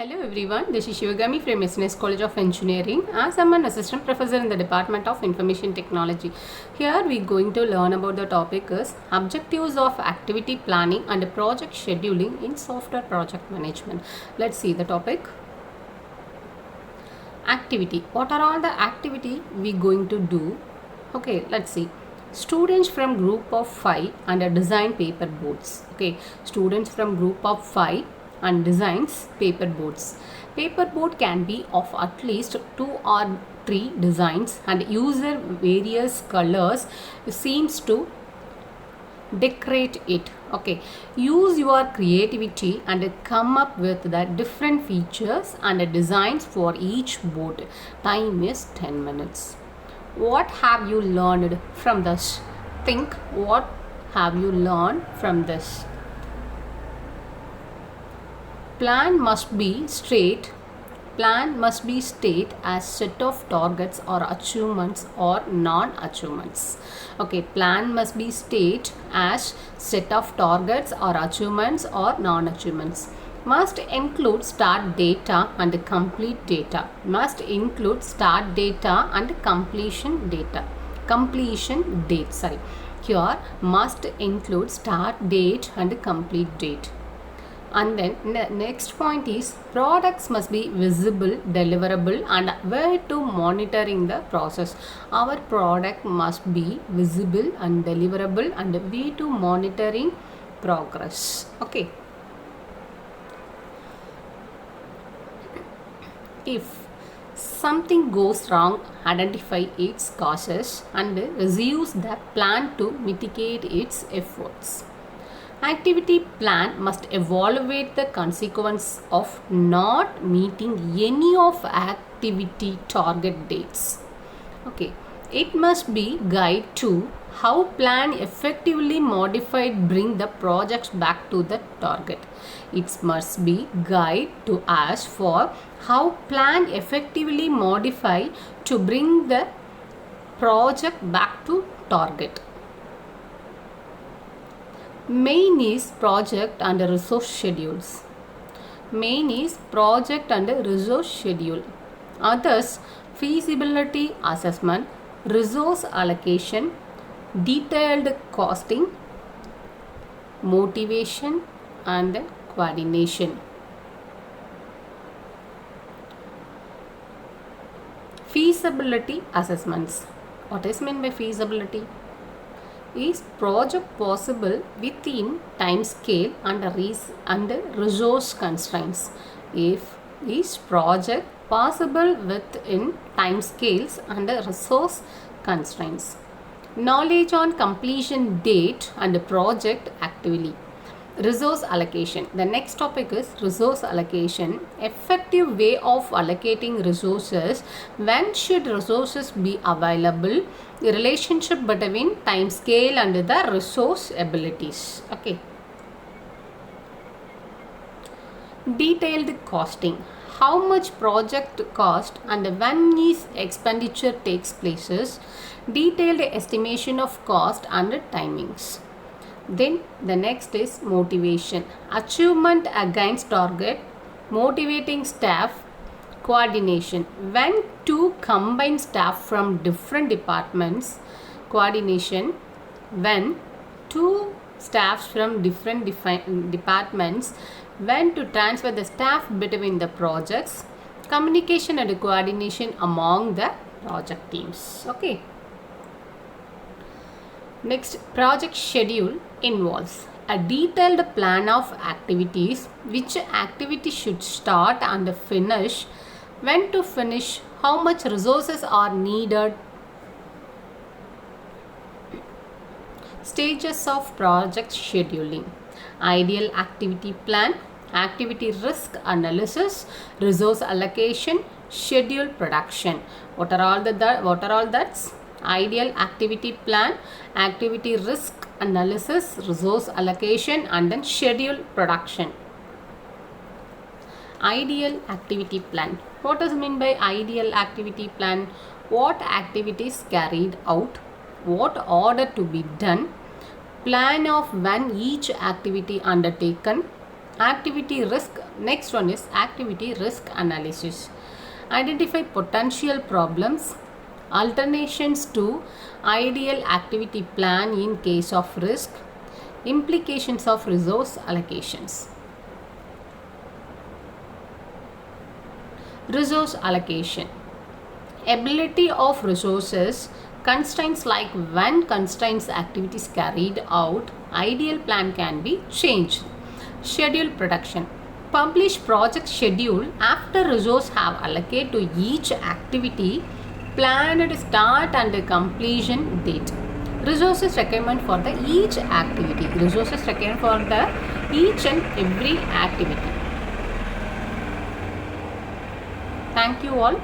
Hello everyone, this is Sivagami from SNS College of Engineering. As I'm an assistant professor in the Department of Information Technology. Here we are going to learn about the topic is objectives of activity planning and project scheduling in software project management. Let's see the topic. Activity. What are all the activity we going to do? Okay, let's see. Students from group of 5 and design paper boards. Okay, students from group of 5 and designs paper boards. Paper board can be of at least 2 or 3 designs and user various colors seems to decorate it. Okay, use your creativity and come up with the different features and designs for each board. Time is 10 minutes. What have you learned from this? Think, what have you learned from this? Plan must be straight. Plan must be state as set of targets or achievements or non-achievements. Okay, plan must be state as set of targets or achievements or non-achievements. Must include start data and complete data. Must include start data and completion data. Completion date, sorry. Here must include start date and complete date. And then the next point is products must be visible, deliverable and where to monitoring the process. Our product must be visible and deliverable and way to monitoring progress. Okay. If something goes wrong, identify its causes and reduce the plan to mitigate its efforts. Activity plan must evaluate the consequence of not meeting any of activity target dates. Okay, it must be guide to how plan effectively modified bring the projects back to the target. It must be guide to ask for how plan effectively modify to bring the project back to target. Main is project and resource schedules. Main is project and resource schedule. Others, feasibility assessment, resource allocation, detailed costing, motivation and coordination. Feasibility assessments. What is meant by feasibility? Is project possible within time scale and resource constraints? If is project possible within time scales and resource constraints? Knowledge on completion date and project activity. Resource allocation. The next topic is resource allocation. Effective way of allocating resources. When should resources be available? The relationship between time scale and the resource abilities. Okay. Detailed costing. How much project cost and when is expenditure takes places. Detailed estimation of cost and timings. Then the next is motivation. Achievement against target, motivating staff, coordination. When to combine staff from different departments, coordination. When two staffs from different departments, when to transfer the staff between the projects, communication and coordination among the project teams. Okay. Next, project schedule involves a detailed plan of activities, which activity should start and finish, when to finish, how much resources are needed. Stages of project scheduling. Ideal activity plan, activity risk analysis, resource allocation, schedule production. What are all that's? Ideal activity plan, activity risk analysis, resource allocation and then schedule production. Ideal activity plan. What does mean by ideal activity plan? What activities carried out, what order to be done, plan of when each activity undertaken, Activity risk. Next one is activity risk analysis. Identify potential problems, alternations to ideal activity plan in case of risk, implications of resource allocations. Resource allocation. Ability of resources. Constraints like when constraints activities carried out, ideal plan can be changed. Schedule production. Publish project schedule after resource have allocated to each activity, planned start and completion date. Resources requirement for the each activity. Resources requirement for the each and every activity. Thank you all.